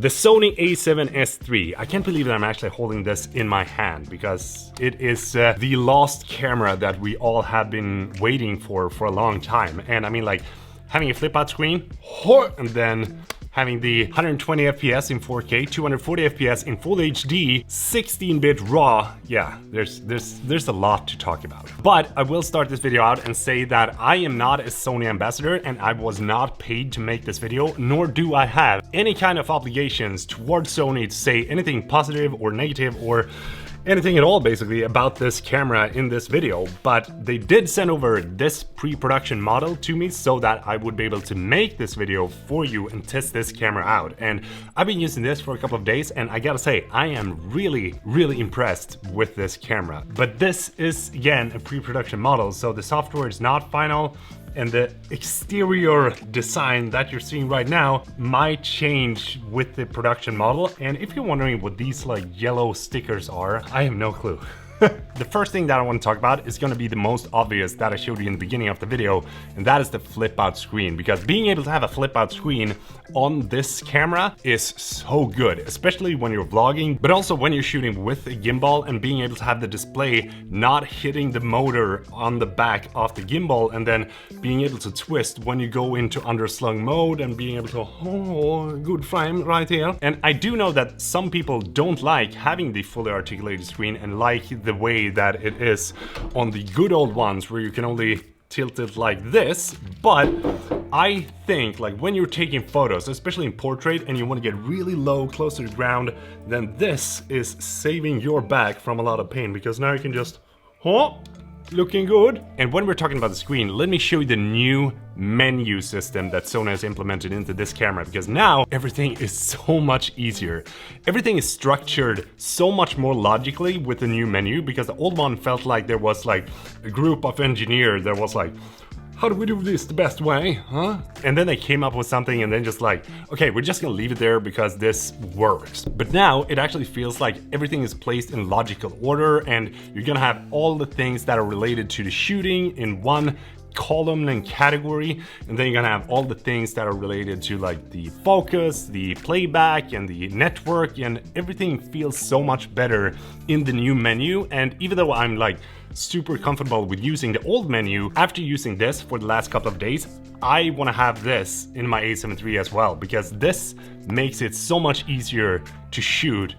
The Sony A7S III. I can't believe that I'm actually holding this in my hand because it is the lost camera that we all have been waiting for a long time. And I mean, like, having a flip out screen and then having the 120 FPS in 4K, 240 FPS in full HD, 16-bit RAW. Yeah, there's a lot to talk about. But I will start this video out and say that I am not a Sony ambassador and I was not paid to make this video, nor do I have any kind of obligations towards Sony to say anything positive or negative or anything at all basically about this camera in this video, but they did send over this pre-production model to me so that I would be able to make this video for you and test this camera out. And I've been using this for a couple of days and I gotta say, I am really impressed with this camera. But this is again a pre-production model, so the software is not final. And the exterior design that you're seeing right now might change with the production model. And if you're wondering what these like yellow stickers are, I have no clue. The first thing that I want to talk about is going to be the most obvious that I showed you in the beginning of the video, and that is the flip out screen. Because being able to have a flip out screen on this camera is so good, especially when you're vlogging, but also when you're shooting with a gimbal, and being able to have the display not hitting the motor on the back of the gimbal, and then being able to twist when you go into underslung mode and being able to, oh, good frame right here. And I do know that some people don't like having the fully articulated screen and like the way that it is on the good old ones where you can only tilt it like this. But I think like when you're taking photos, especially in portrait, and you want to get really low, close to the ground, then this is saving your back from a lot of pain, because now you can just, oh, looking good. And when we're talking about the screen, let me show you the new menu system that Sony has implemented into this camera, because now everything is so much easier. Everything is structured so much more logically with the new menu, because the old one felt like there was like a group of engineers that was like, how do we do this the best way, huh? And then they came up with something and then just like, okay, we're just gonna leave it there because this works. But now it actually feels like everything is placed in logical order, and you're gonna have all the things that are related to the shooting in one column and category, and then you're gonna have all the things that are related to like the focus, the playback, and the network, and everything feels so much better in the new menu. And even though I'm like super comfortable with using the old menu, after using this for the last couple of days, I want to have this in my A7 III as well, because this makes it so much easier to shoot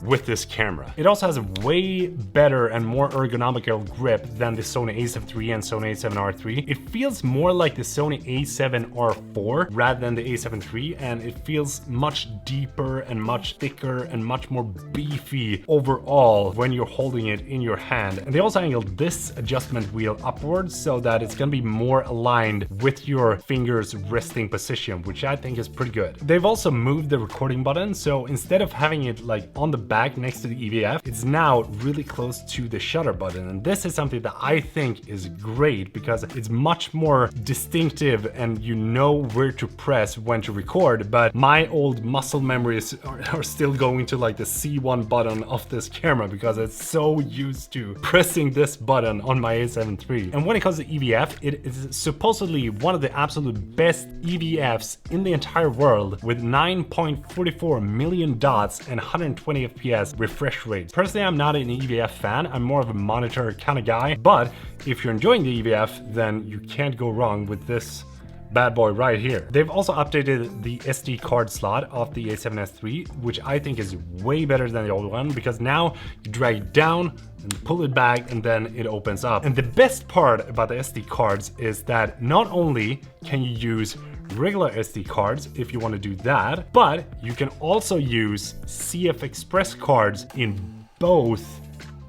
with this camera. It also has a way better and more ergonomical grip than the Sony A7 III and Sony A7R III. It feels more like the Sony A7R IV rather than the A7 III, and it feels much deeper and much thicker and much more beefy overall when you're holding it in your hand. And they also angled this adjustment wheel upwards so that it's gonna be more aligned with your fingers resting position, which I think is pretty good. They've also moved the recording button, so instead of having it like on the back next to the EVF, it's now really close to the shutter button. And this is something that I think is great because it's much more distinctive and you know where to press when to record. But my old muscle memories are still going to like the C1 button of this camera because it's so used to pressing this button on my A7 III. And when it comes to EVF, it is supposedly one of the absolute best EVFs in the entire world, with 9.44 million dots and 120 FPS refresh rate. Personally, I'm not an EVF fan, I'm more of a monitor kind of guy, but if you're enjoying the EVF, then you can't go wrong with this bad boy right here. They've also updated the SD card slot of the A7S III, which I think is way better than the old one, because now you drag it down and pull it back and then it opens up. And the best part about the SD cards is that not only can you use regular SD cards if you want to do that, but you can also use CF Express cards in both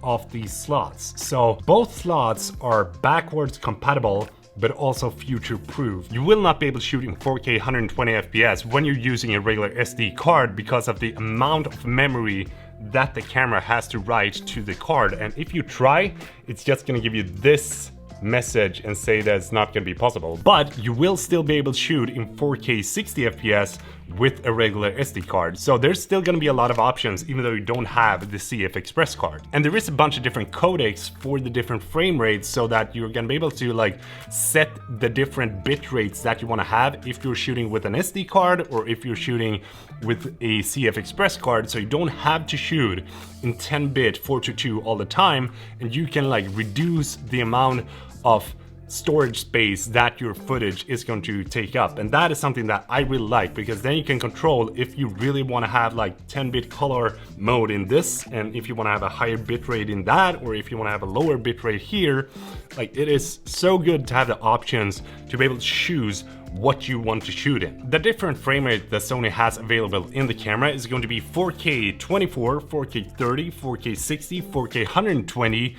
of these slots. So both slots are backwards compatible, but also future-proof. You will not be able to shoot in 4K 120 FPS when you're using a regular SD card because of the amount of memory that the camera has to write to the card. And if you try, it's just gonna give you this message and say that it's not going to be possible. But you will still be able to shoot in 4K 60 FPS with a regular SD card. So there's still gonna be a lot of options even though you don't have the CF Express card. And there is a bunch of different codecs for the different frame rates so that you're gonna be able to like set the different bit rates that you wanna have if you're shooting with an SD card or if you're shooting with a CF Express card, so you don't have to shoot in 10-bit 422 all the time, and you can like reduce the amount of storage space that your footage is going to take up. And that is something that I really like, because then you can control if you really want to have like 10-bit color mode in this, and if you want to have a higher bitrate in that, or if you want to have a lower bitrate here. Like, it is so good to have the options to be able to choose what you want to shoot in. The different frame rate that Sony has available in the camera is going to be 4K 24, 4K 30, 4K 60, 4K 120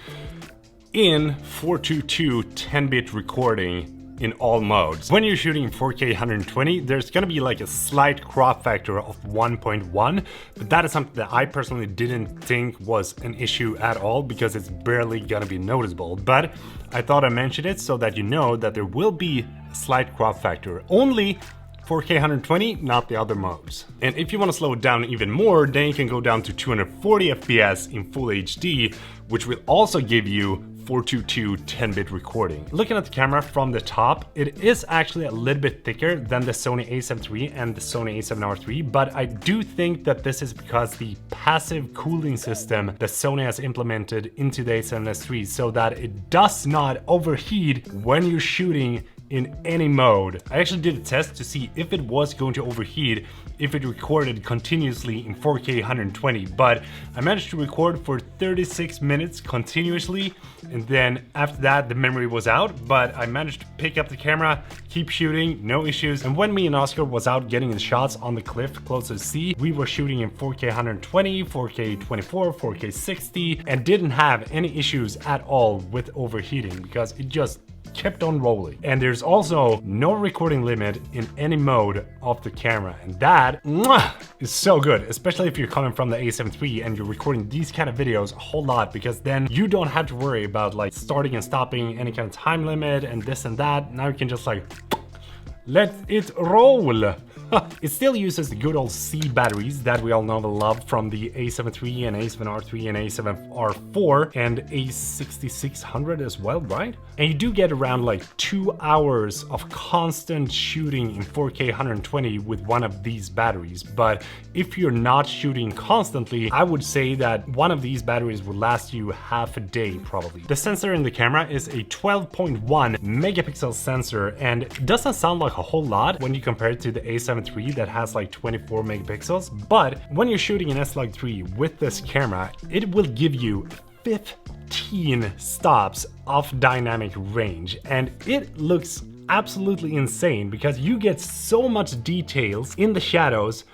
in 422 10-bit recording in all modes. When you're shooting 4K 120, there's gonna be like a slight crop factor of 1.1, but that is something that I personally didn't think was an issue at all, because it's barely gonna be noticeable. But I thought I mentioned it so that you know that there will be a slight crop factor. Only 4K 120, not the other modes. And if you want to slow it down even more, then you can go down to 240 FPS in Full HD, which will also give you 422 10-bit recording. Looking at the camera from the top, it is actually a little bit thicker than the Sony A7 III and the Sony A7R III, but I do think that this is because the passive cooling system that Sony has implemented into the A7S III, so that it does not overheat when you're shooting in any mode. I actually did a test to see if it was going to overheat if it recorded continuously in 4K 120, but I managed to record for 36 minutes continuously, and then after that the memory was out, but I managed to pick up the camera, keep shooting, no issues. And when me and Oscar was out getting the shots on the cliff close to the sea, we were shooting in 4K 120, 4K 24, 4K 60, and didn't have any issues at all with overheating, because it just kept on rolling. And there's also no recording limit in any mode of the camera, and that is so good, especially if you're coming from the A7 III and you're recording these kind of videos a whole lot, because then you don't have to worry about like starting and stopping any kind of time limit and this and that. Now you can just like let it roll. It still uses the good old C batteries that we all know and love from the A7 III and A7R III and A7R4 and A6600 as well, right? And you do get around like 2 hours of constant shooting in 4K 120 with one of these batteries. But if you're not shooting constantly, I would say that one of these batteries would last you half a day probably. The sensor in the camera is a 12.1 megapixel sensor, and it doesn't sound like a whole lot when you compare it to the A7 III that has like 24 megapixels, but when you're shooting an S-Log3 with this camera, it will give you 15 stops of dynamic range, and it looks absolutely insane because you get so much details in the shadows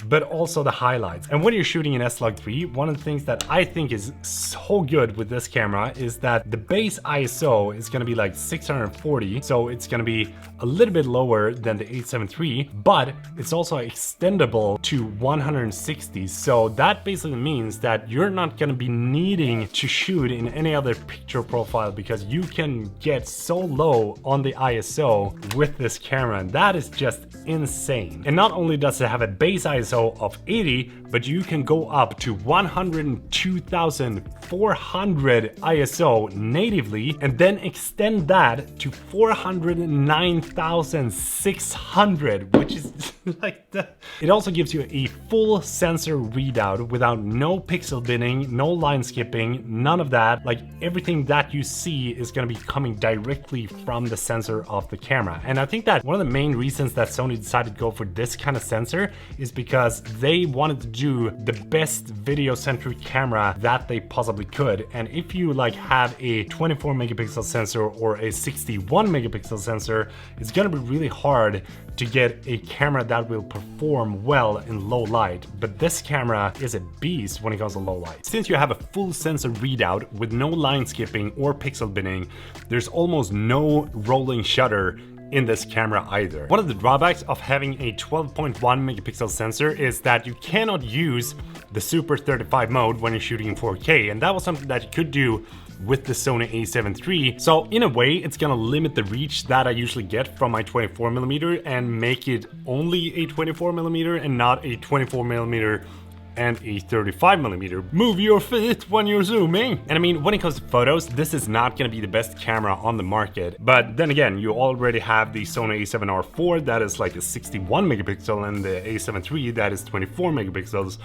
but also the highlights. And when you're shooting an S-Log3, one of the things that I think is so good with this camera is that the base ISO is going to be like 640, so it's going to be a little bit lower than the A7 III, but it's also extendable to 160. So that basically means that you're not going to be needing to shoot in any other picture profile, because you can get so low on the ISO with this camera, and that is just insane. And not only does it have a base ISO of 80, but you can go up to 102,400 ISO natively, and then extend that to 409,600, which is like that. It also gives you a full sensor readout without no pixel binning, no line skipping, none of that. Like, everything that you see is going to be coming directly from the sensor of the camera. And I think that one of the main reasons that Sony decided to go for this kind of sensor is because they wanted to do the best video-centric camera that they possibly could. And if you like have a 24 megapixel sensor or a 61 megapixel sensor, it's gonna be really hard to get a camera that will perform well in low light. But this camera is a beast when it comes to low light. Since you have a full sensor readout with no line skipping or pixel binning, there's almost no rolling shutter in this camera either. One of the drawbacks of having a 12.1 megapixel sensor is that you cannot use the Super 35 mode when you're shooting in 4K, and that was something that you could do with the Sony A7 III. So in a way, it's gonna limit the reach that I usually get from my 24mm and make it only a 24mm and not a 24mm and a 35mm. Move your feet when you're zooming. And I mean, when it comes to photos, this is not gonna be the best camera on the market. But then again, you already have the Sony A7R IV that is like a 61 megapixel and the A7 III that is 24 megapixels.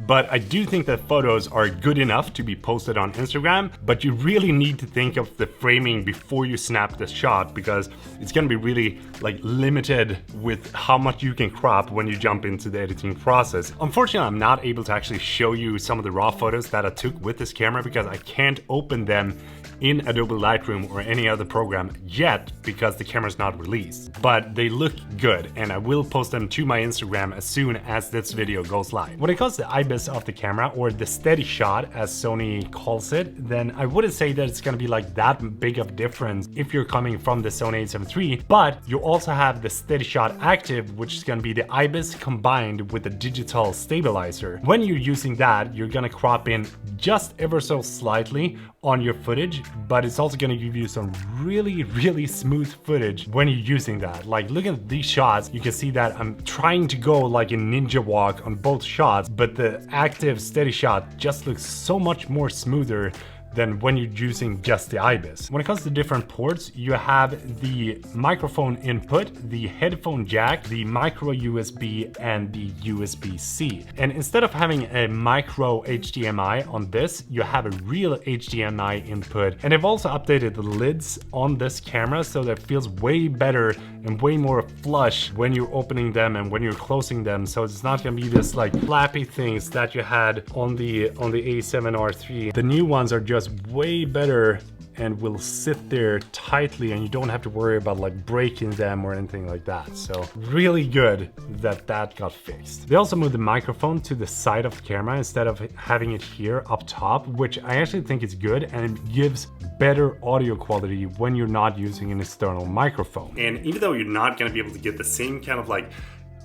But I do think that photos are good enough to be posted on Instagram, but you really need to think of the framing before you snap the shot, because it's gonna be really like limited with how much you can crop when you jump into the editing process. Unfortunately, I'm not able to actually show you some of the raw photos that I took with this camera because I can't open them in Adobe Lightroom or any other program yet because the camera's not released. But they look good and I will post them to my Instagram as soon as this video goes live. When it comes to the IBIS of the camera, or the steady shot as Sony calls it, then I wouldn't say that it's gonna be like that big of a difference if you're coming from the Sony A7 III, but you also have the steady shot active, which is gonna be the IBIS combined with the digital stabilizer. When you're using that, you're gonna crop in just ever so slightly on your footage, but it's also gonna give you some really smooth footage when you're using that. Like, look at these shots, you can see that I'm trying to go like a ninja walk on both shots, but the active steady shot just looks so much more smoother than when you're using just the IBIS. When it comes to different ports, you have the microphone input, the headphone jack, the micro USB, and the USB-C. And instead of having a micro HDMI on this, you have a real HDMI input. And they've also updated the lids on this camera so that it feels way better and way more flush when you're opening them and when you're closing them. So it's not gonna be this like flappy things that you had on the A7R III. The new ones are just way better and will sit there tightly and you don't have to worry about like breaking them or anything like that. So really good that that got fixed. They also moved the microphone to the side of the camera instead of having it here up top, which I actually think is good and it gives better audio quality when you're not using an external microphone. And even though you're not going to be able to get the same kind of like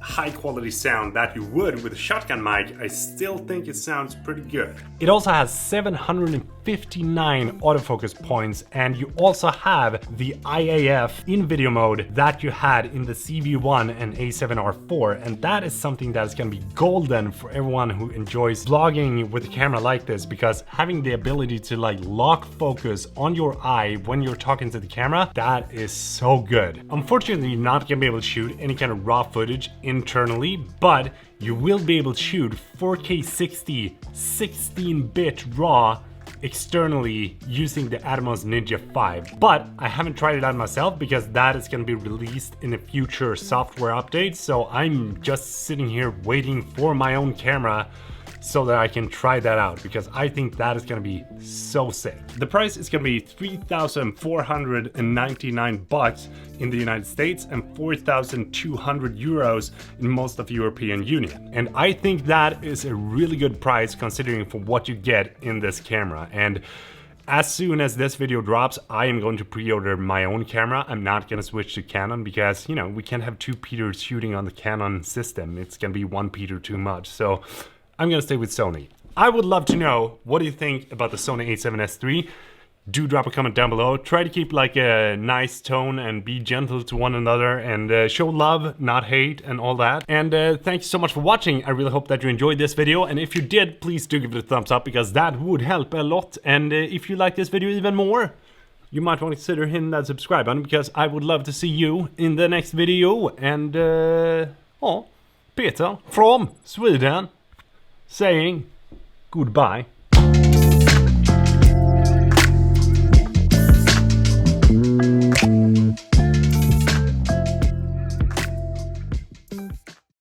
high quality sound that you would with a shotgun mic, I still think it sounds pretty good. It also has 759 autofocus points, and you also have the IAF in video mode that you had in the CV1 and A7R IV, and that is something that is going to be golden for everyone who enjoys vlogging with a camera like this, because having the ability to like lock focus on your eye when you're talking to the camera, that is so good. Unfortunately, you're not going to be able to shoot any kind of raw footage internally, but you will be able to shoot 4K 60 16-bit RAW externally using the Atomos Ninja 5. But I haven't tried it out myself because that is going to be released in a future software update, so I'm just sitting here waiting for my own camera so that I can try that out, because I think that is going to be so sick. The price is going to be $3,499 in the United States and 4,200 euros in most of the European Union. And I think that is a really good price considering for what you get in this camera. And as soon as this video drops, I am going to pre-order my own camera. I'm not going to switch to Canon because, you know, we can't have two Peters shooting on the Canon system. It's going to be one Peter too much. So I'm gonna stay with Sony. I would love to know, what do you think about the Sony A7S III? Do drop a comment down below. Try to keep like a nice tone and be gentle to one another and show love, not hate, and all that. And thank you so much for watching. I really hope that you enjoyed this video. And if you did, please do give it a thumbs up because that would help a lot. And if you like this video even more, you might want to consider hitting that subscribe button because I would love to see you in the next video. And Peter from Sweden saying goodbye.